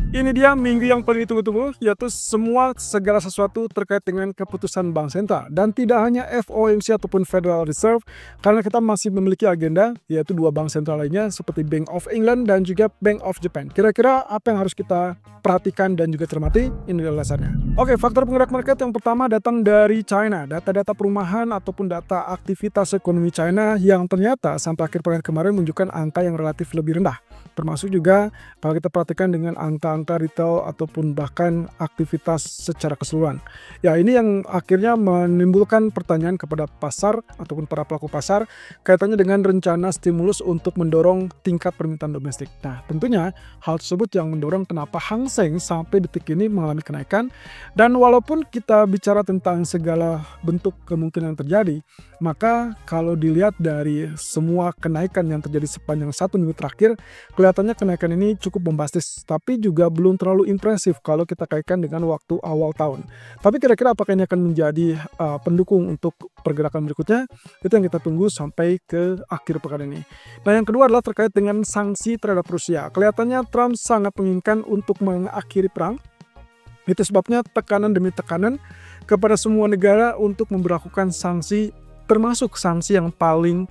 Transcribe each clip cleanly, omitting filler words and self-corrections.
Ini dia minggu yang paling ditunggu-tunggu, yaitu segala sesuatu terkait dengan keputusan bank sentral. Dan tidak hanya FOMC ataupun Federal Reserve, karena kita masih memiliki agenda, yaitu dua bank sentral lainnya seperti Bank of England dan juga Bank of Japan. Kira-kira apa yang harus kita perhatikan dan juga cermati? Ini ulasannya. Oke, faktor penggerak market yang pertama datang dari China. Data-data perumahan ataupun data aktivitas ekonomi China yang ternyata sampai akhir pekan kemarin menunjukkan angka yang relatif lebih rendah. Termasuk juga kalau kita perhatikan dengan angka-angka retail ataupun bahkan aktivitas secara keseluruhan. Ya, ini yang akhirnya menimbulkan pertanyaan kepada pasar ataupun para pelaku pasar kaitannya dengan rencana stimulus untuk mendorong tingkat permintaan domestik. Nah, tentunya hal tersebut yang mendorong kenapa Hang Seng sampai detik ini mengalami kenaikan. Dan walaupun kita bicara tentang segala bentuk kemungkinan terjadi, maka kalau dilihat dari semua kenaikan yang terjadi sepanjang 1 minggu terakhir, kelihatannya kenaikan ini cukup bombastis, tapi juga belum terlalu impresif kalau kita kaitkan dengan waktu awal tahun. Tapi kira-kira apakah ini akan menjadi pendukung untuk pergerakan berikutnya? Itu yang kita tunggu sampai ke akhir pekan ini. Nah, yang kedua adalah terkait dengan sanksi terhadap Rusia. Kelihatannya Trump sangat menginginkan untuk mengakhiri perang. Itu sebabnya tekanan demi tekanan kepada semua negara untuk memberlakukan sanksi, termasuk sanksi yang paling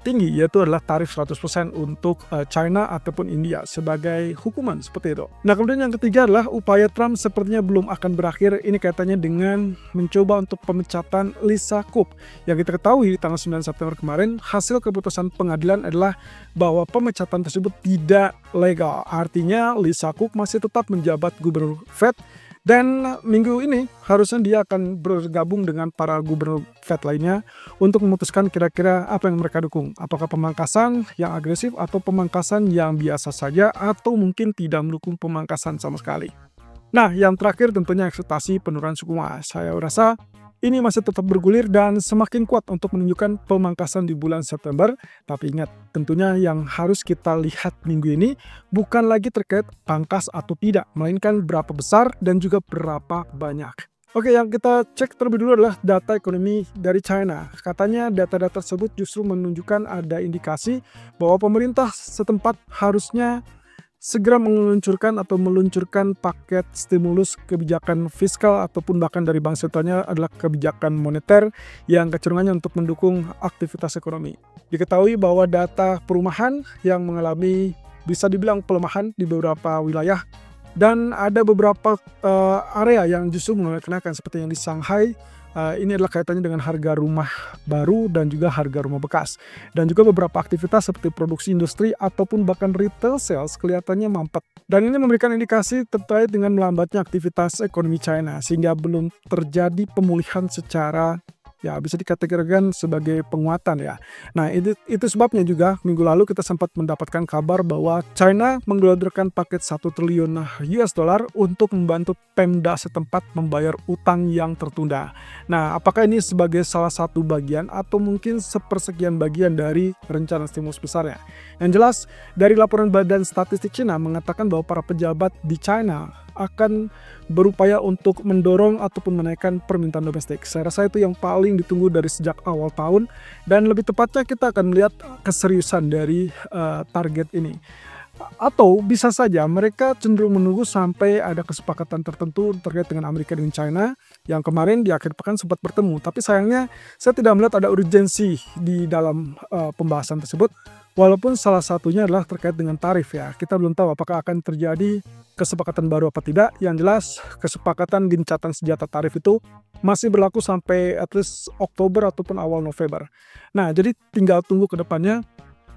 tinggi, yaitu adalah tarif 100% untuk China ataupun India sebagai hukuman seperti itu. Nah, kemudian yang ketiga adalah upaya Trump sepertinya belum akan berakhir. Ini kaitannya dengan mencoba untuk pemecatan Lee Suk. Yang kita ketahui di tanggal 9 September kemarin, hasil keputusan pengadilan adalah bahwa pemecatan tersebut tidak legal. Artinya Lee Suk masih tetap menjabat gubernur Fed. Dan minggu ini harusnya dia akan bergabung dengan para gubernur Fed lainnya untuk memutuskan kira-kira apa yang mereka dukung. Apakah pemangkasan yang agresif atau pemangkasan yang biasa saja atau mungkin tidak mendukung pemangkasan sama sekali. Nah, yang terakhir tentunya ekspektasi penurunan suku bunga. Saya rasa ini masih tetap bergulir dan semakin kuat untuk menunjukkan pemangkasan di bulan September. Tapi ingat, tentunya yang harus kita lihat minggu ini bukan lagi terkait pangkas atau tidak, melainkan berapa besar dan juga berapa banyak. Oke, yang kita cek terlebih dulu adalah data ekonomi dari China. Katanya data-data tersebut justru menunjukkan ada indikasi bahwa pemerintah setempat harusnya segera meluncurkan paket stimulus kebijakan fiskal ataupun bahkan dari bank sentralnya adalah kebijakan moneter yang kecenderungannya untuk mendukung aktivitas ekonomi. Diketahui bahwa data perumahan yang mengalami bisa dibilang pelemahan di beberapa wilayah dan ada beberapa area yang justru mengalami kenaikan seperti yang di Shanghai. Ini adalah kaitannya dengan harga rumah baru dan juga harga rumah bekas. Dan juga beberapa aktivitas seperti produksi industri ataupun bahkan retail sales kelihatannya mampet. Dan ini memberikan indikasi terkait dengan melambatnya aktivitas ekonomi China sehingga belum terjadi pemulihan secara bisa dikategorikan sebagai penguatan ya. Nah, itu sebabnya juga minggu lalu kita sempat mendapatkan kabar bahwa China menggelontorkan paket 1 triliun US dollar untuk membantu Pemda setempat membayar utang yang tertunda. Nah, apakah ini sebagai salah satu bagian atau mungkin sepersekian bagian dari rencana stimulus besarnya? Yang jelas, dari laporan Badan Statistik China mengatakan bahwa para pejabat di China akan berupaya untuk mendorong ataupun menaikkan permintaan domestik. Saya rasa itu yang paling ditunggu dari sejak awal tahun dan lebih tepatnya kita akan melihat keseriusan dari target ini. Atau bisa saja mereka cenderung menunggu sampai ada kesepakatan tertentu terkait dengan Amerika dan China yang kemarin di akhir pekan sempat bertemu. Tapi sayangnya saya tidak melihat ada urgensi di dalam pembahasan tersebut. Walaupun salah satunya adalah terkait dengan tarif ya. Kita belum tahu apakah akan terjadi kesepakatan baru apa tidak. Yang jelas kesepakatan gencatan senjata tarif itu masih berlaku sampai at least Oktober ataupun awal November. Nah, jadi tinggal tunggu ke depannya.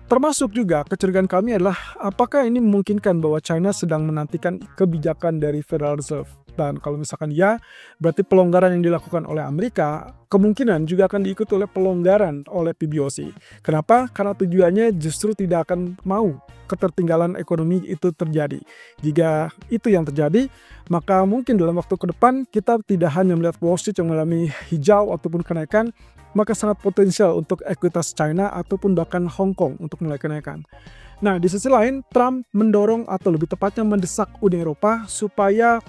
Termasuk juga kecurigaan kami adalah apakah ini memungkinkan bahwa China sedang menantikan kebijakan dari Federal Reserve. Dan kalau misalkan ya, berarti pelonggaran yang dilakukan oleh Amerika kemungkinan juga akan diikuti oleh pelonggaran oleh PBOC. Kenapa? Karena tujuannya justru tidak akan mau ketertinggalan ekonomi itu terjadi. Jika itu yang terjadi, maka mungkin dalam waktu ke depan kita tidak hanya melihat Wall Street yang mengalami hijau ataupun kenaikan, maka sangat potensial untuk ekuitas China ataupun bahkan Hong Kong untuk mulai kenaikan. Nah, di sisi lain, Trump mendorong atau lebih tepatnya mendesak Uni Eropa supaya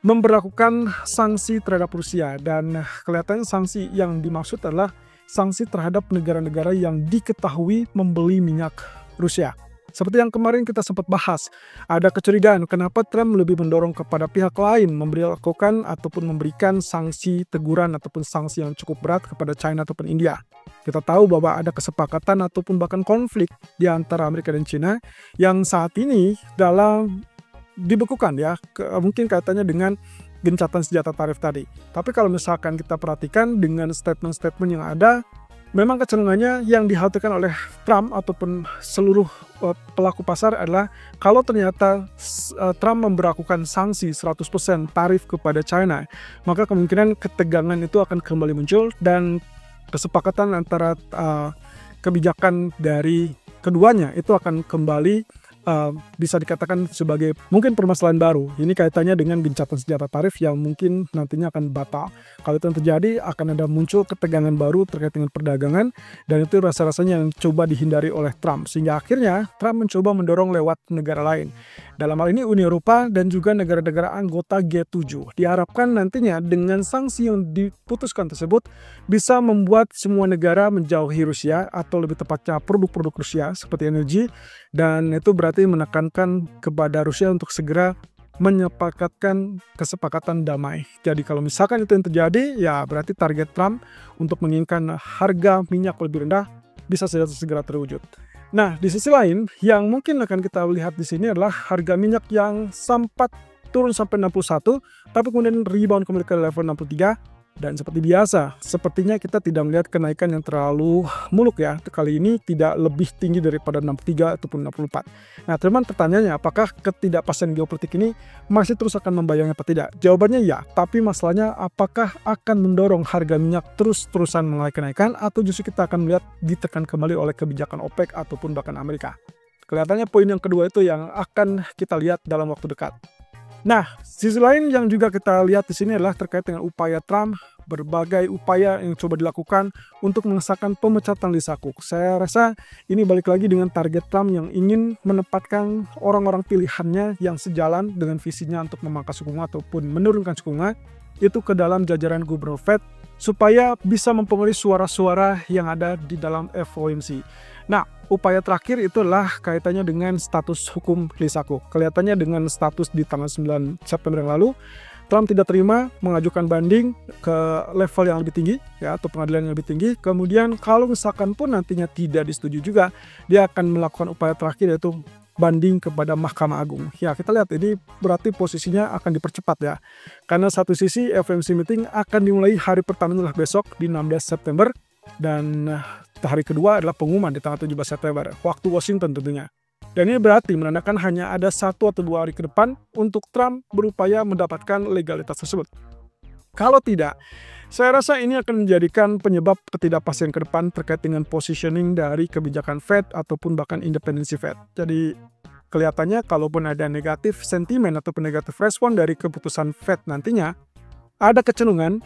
memberlakukan sanksi terhadap Rusia. Dan kelihatannya sanksi yang dimaksud adalah sanksi terhadap negara-negara yang diketahui membeli minyak Rusia. Seperti yang kemarin kita sempat bahas, ada kecurigaan kenapa Trump lebih mendorong kepada pihak lain lakukan ataupun memberikan sanksi teguran ataupun sanksi yang cukup berat kepada China ataupun India. Kita tahu bahwa ada kesepakatan ataupun bahkan konflik di antara Amerika dan China yang saat ini dibekukan ya, mungkin kaitannya dengan gencatan senjata tarif tadi. Tapi kalau misalkan kita perhatikan dengan statement-statement yang ada, memang kecenderungannya yang dikhawatirkan oleh Trump ataupun seluruh pelaku pasar adalah kalau ternyata Trump memberlakukan sanksi 100% tarif kepada China, maka kemungkinan ketegangan itu akan kembali muncul dan kesepakatan antara kebijakan dari keduanya itu akan kembali bisa dikatakan sebagai mungkin permasalahan baru. Ini kaitannya dengan gencatan senjata tarif yang mungkin nantinya akan batal. Kalau itu yang terjadi, akan ada muncul ketegangan baru terkait dengan perdagangan, dan itu rasa-rasanya yang coba dihindari oleh Trump. Sehingga akhirnya Trump mencoba mendorong lewat negara lain. Dalam hal ini Uni Eropa dan juga negara-negara anggota G7. Diharapkan nantinya dengan sanksi yang diputuskan tersebut bisa membuat semua negara menjauhi Rusia, atau lebih tepatnya produk-produk Rusia seperti energi, dan itu berarti menekankan kepada Rusia untuk segera menyepakatkan kesepakatan damai. Jadi kalau misalkan itu yang terjadi, ya berarti target Trump untuk menginginkan harga minyak lebih rendah bisa segera terwujud. Nah, di sisi lain yang mungkin akan kita lihat di sini adalah harga minyak yang sempat turun sampai 61, tapi kemudian rebound kembali ke level 63. Dan seperti biasa, sepertinya kita tidak melihat kenaikan yang terlalu muluk ya. Kali ini tidak lebih tinggi daripada 63 ataupun 64. Nah, teman pertanyaannya, apakah ketidakpastian geopolitik ini masih terus akan membayangi apa tidak? Jawabannya ya, tapi masalahnya apakah akan mendorong harga minyak terus-terusan mulai kenaikan, atau justru kita akan melihat ditekan kembali oleh kebijakan OPEC ataupun bahkan Amerika? Kelihatannya poin yang kedua itu yang akan kita lihat dalam waktu dekat. Nah, sisi lain yang juga kita lihat di sini adalah terkait dengan upaya Trump, berbagai upaya yang coba dilakukan untuk mengesahkan pemecatan Lisa Cook. Saya rasa ini balik lagi dengan target Trump yang ingin menempatkan orang-orang pilihannya yang sejalan dengan visinya untuk memangkas suku bunga ataupun menurunkan suku bunga itu ke dalam jajaran Gubernur Fed supaya bisa mempengaruhi suara-suara yang ada di dalam FOMC. Nah, upaya terakhir itu adalah kaitannya dengan status hukum Lisa Cook. Kelihatannya dengan status di tanggal 9 September yang lalu, Trump tidak terima mengajukan banding ke level yang lebih tinggi, ya, atau pengadilan yang lebih tinggi. Kemudian kalau misalkan pun nantinya tidak disetujui juga, dia akan melakukan upaya terakhir yaitu banding kepada Mahkamah Agung. Ya, kita lihat ini berarti posisinya akan dipercepat ya. Karena satu sisi FOMC meeting akan dimulai hari pertama adalah besok di 16 September. Dan hari kedua adalah pengumuman di tanggal 17 September, waktu Washington tentunya. Dan ini berarti menandakan hanya ada 1 atau 2 hari ke depan untuk Trump berupaya mendapatkan legalitas tersebut. Kalau tidak, saya rasa ini akan menjadikan penyebab ketidakpastian ke depan terkait dengan positioning dari kebijakan Fed ataupun bahkan independensi Fed. Jadi kelihatannya kalaupun ada negatif sentimen ataupun negatif respon dari keputusan Fed nantinya, ada kecenderungan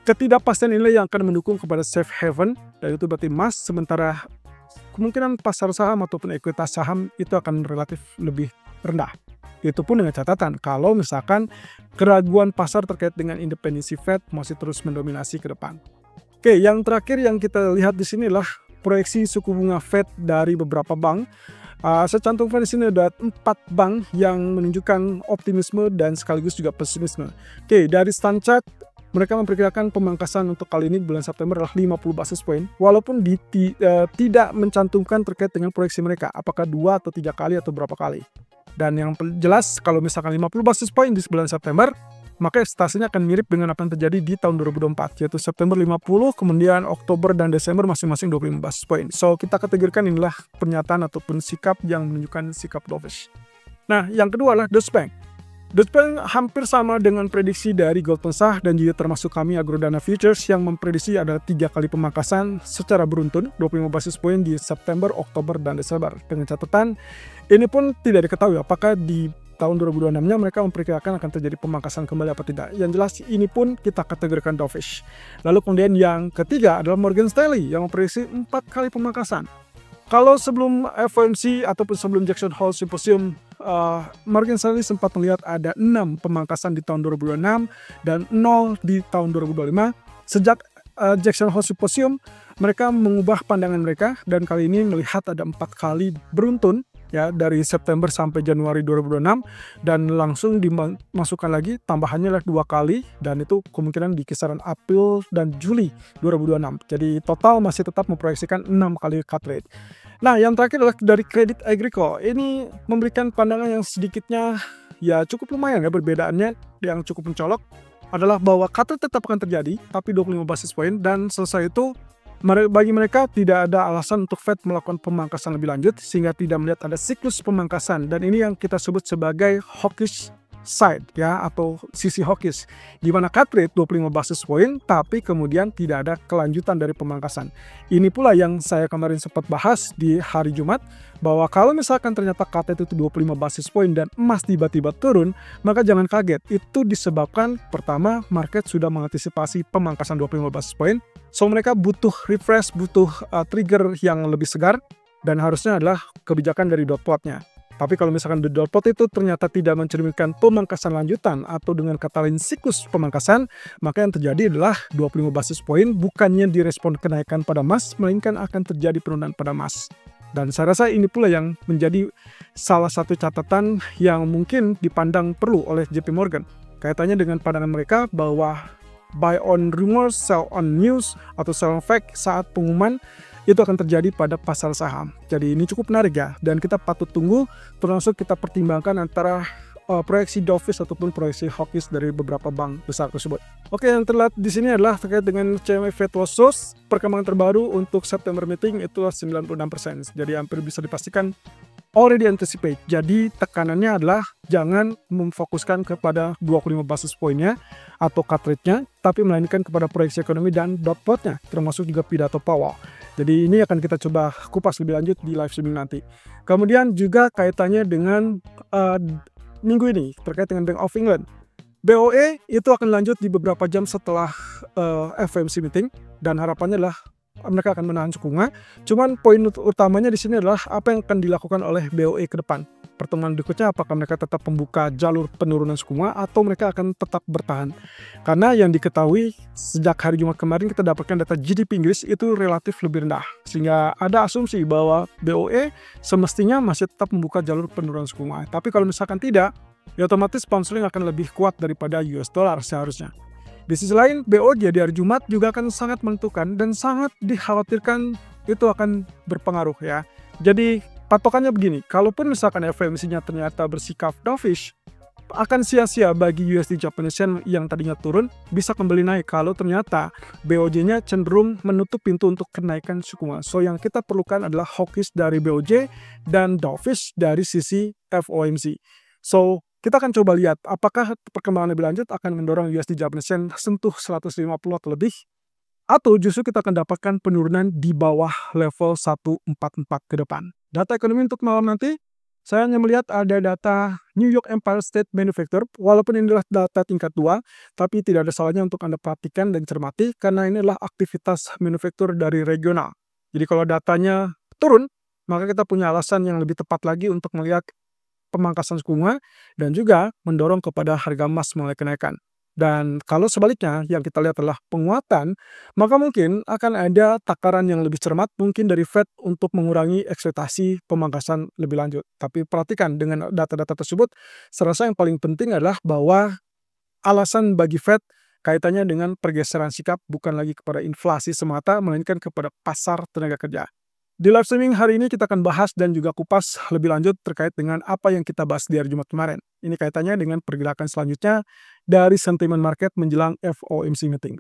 ketidakpastian ini yang akan mendukung kepada safe haven, dan itu berarti emas, sementara kemungkinan pasar saham ataupun ekuitas saham itu akan relatif lebih rendah. Itu pun dengan catatan kalau misalkan keraguan pasar terkait dengan independensi Fed masih terus mendominasi ke depan. Oke, yang terakhir yang kita lihat di sini adalah proyeksi suku bunga Fed dari beberapa bank. Saya cantumkan di sini ada 4 bank yang menunjukkan optimisme dan sekaligus juga pesimisme. Oke, dari Standard mereka memperkirakan pemangkasan untuk kali ini bulan September adalah 50 basis point, walaupun tidak mencantumkan terkait dengan proyeksi mereka, apakah 2 atau 3 kali atau berapa kali. Dan yang jelas kalau misalkan 50 basis point di bulan September, maka ekspektasinya akan mirip dengan apa yang terjadi di tahun 2024, yaitu September 50, kemudian Oktober dan Desember masing-masing 25 basis point. So, kita kategorikan inilah pernyataan ataupun sikap yang menunjukkan sikap dovish. Nah, yang kedua adalah Deutsche Bank. Deutsche Bank hampir sama dengan prediksi dari Goldman Sachs dan juga termasuk kami Agrodana Futures yang memprediksi ada 3 kali pemangkasan secara beruntun 25 basis point di September, Oktober, dan Desember. Dengan catatan ini pun tidak diketahui apakah di tahun 2026-nya mereka memperkirakan akan terjadi pemangkasan kembali apa tidak. Yang jelas ini pun kita kategorikan dovish. Lalu kemudian yang ketiga adalah Morgan Stanley yang memprediksi 4 kali pemangkasan. Kalau sebelum FOMC ataupun sebelum Jackson Hole Symposium, Morgan Stanley sempat melihat ada 6 pemangkasan di tahun 2026 dan 0 di tahun 2025. Sejak Jackson Hole Symposium, mereka mengubah pandangan mereka dan kali ini melihat ada 4 kali beruntun ya dari September sampai Januari 2026 dan langsung dimasukkan lagi tambahannya adalah 2 kali dan itu kemungkinan di kisaran April dan Juli 2026. Jadi total masih tetap memproyeksikan 6 kali cut rate. Nah, yang terakhir adalah dari Crédit Agricole. Ini memberikan pandangan yang sedikitnya ya cukup lumayan ya, perbedaannya yang cukup mencolok adalah bahwa cut rate tetap akan terjadi tapi 25 basis point, dan selesai itu bagi mereka tidak ada alasan untuk Fed melakukan pemangkasan lebih lanjut sehingga tidak melihat ada siklus pemangkasan, dan ini yang kita sebut sebagai hawkish side ya, atau sisi hawkish, di mana cut rate 25 basis point tapi kemudian tidak ada kelanjutan dari pemangkasan. Ini pula yang saya kemarin sempat bahas di hari Jumat, bahwa kalau misalkan ternyata cut rate itu 25 basis point dan emas tiba-tiba turun, maka jangan kaget. Itu disebabkan pertama, market sudah mengantisipasi pemangkasan 25 basis point, so mereka butuh refresh, butuh trigger yang lebih segar, dan harusnya adalah kebijakan dari dot plotnya. Tapi kalau misalkan the dot plot itu ternyata tidak mencerminkan pemangkasan lanjutan atau dengan kata lain siklus pemangkasan, maka yang terjadi adalah 25 basis point bukannya direspon kenaikan pada emas, melainkan akan terjadi penurunan pada emas. Dan saya rasa ini pula yang menjadi salah satu catatan yang mungkin dipandang perlu oleh JP Morgan. Kaitannya dengan pandangan mereka bahwa buy on rumors, sell on news, atau sell on fact saat pengumuman itu akan terjadi pada pasar saham. Jadi ini cukup menarik ya, dan kita patut tunggu, termasuk kita pertimbangkan antara proyeksi dovish ataupun proyeksi hawkish dari beberapa bank besar tersebut. Oke, yang terlihat di sini adalah terkait dengan CME Fed Watch Source. Perkembangan terbaru untuk September meeting itu 96%. Jadi hampir bisa dipastikan already anticipate. Jadi tekanannya adalah jangan memfokuskan kepada 25 basis point-nya atau cut rate-nya, tapi melainkan kepada proyeksi ekonomi dan dot plot-nya, termasuk juga pidato Powell. Jadi ini akan kita coba kupas lebih lanjut di live streaming nanti. Kemudian juga kaitannya dengan minggu ini terkait dengan Bank of England. BOE itu akan lanjut di beberapa jam setelah FOMC meeting, dan harapannya adalah mereka akan menahan suku bunga. Cuman poin utamanya di sini adalah apa yang akan dilakukan oleh BOE ke depan. Pertemuan berikutnya apakah mereka tetap membuka jalur penurunan suku bunga atau mereka akan tetap bertahan. Karena yang diketahui sejak hari Jumat kemarin kita dapatkan data GDP Inggris itu relatif lebih rendah. Sehingga ada asumsi bahwa BOE semestinya masih tetap membuka jalur penurunan suku bunga. Tapi kalau misalkan tidak, ya otomatis pound sterling akan lebih kuat daripada US dollar seharusnya. Di sisi lain, BOJ di hari Jumat juga akan sangat menentukan dan sangat dikhawatirkan itu akan berpengaruh ya. Jadi patokannya begini, kalaupun misalkan FOMC-nya ternyata bersikap dovish, akan sia-sia bagi USD Japanese Yen yang tadinya turun bisa kembali naik kalau ternyata BOJ-nya cenderung menutup pintu untuk kenaikan suku bunga. So yang kita perlukan adalah hawkish dari BOJ dan dovish dari sisi FOMC. So kita akan coba lihat apakah perkembangan lebih lanjut akan mendorong USD Japanese Yen sentuh 150 atau lebih, atau justru kita akan dapatkan penurunan di bawah level 144 ke depan. Data ekonomi untuk malam nanti, saya hanya melihat ada data New York Empire State Manufacturer, walaupun ini adalah data tingkat 2, tapi tidak ada salahnya untuk Anda perhatikan dan cermati, karena ini adalah aktivitas manufaktur dari regional. Jadi kalau datanya turun, maka kita punya alasan yang lebih tepat lagi untuk melihat pemangkasan suku bunga dan juga mendorong kepada harga emas mulai kenaikan. Dan kalau sebaliknya yang kita lihat adalah penguatan, maka mungkin akan ada takaran yang lebih cermat mungkin dari Fed untuk mengurangi ekspektasi pemangkasan lebih lanjut. Tapi perhatikan dengan data-data tersebut, saya rasa yang paling penting adalah bahwa alasan bagi Fed kaitannya dengan pergeseran sikap bukan lagi kepada inflasi semata, melainkan kepada pasar tenaga kerja. Di live streaming hari ini kita akan bahas dan juga kupas lebih lanjut terkait dengan apa yang kita bahas di hari Jumat kemarin. Ini kaitannya dengan pergerakan selanjutnya dari sentimen market menjelang FOMC meeting.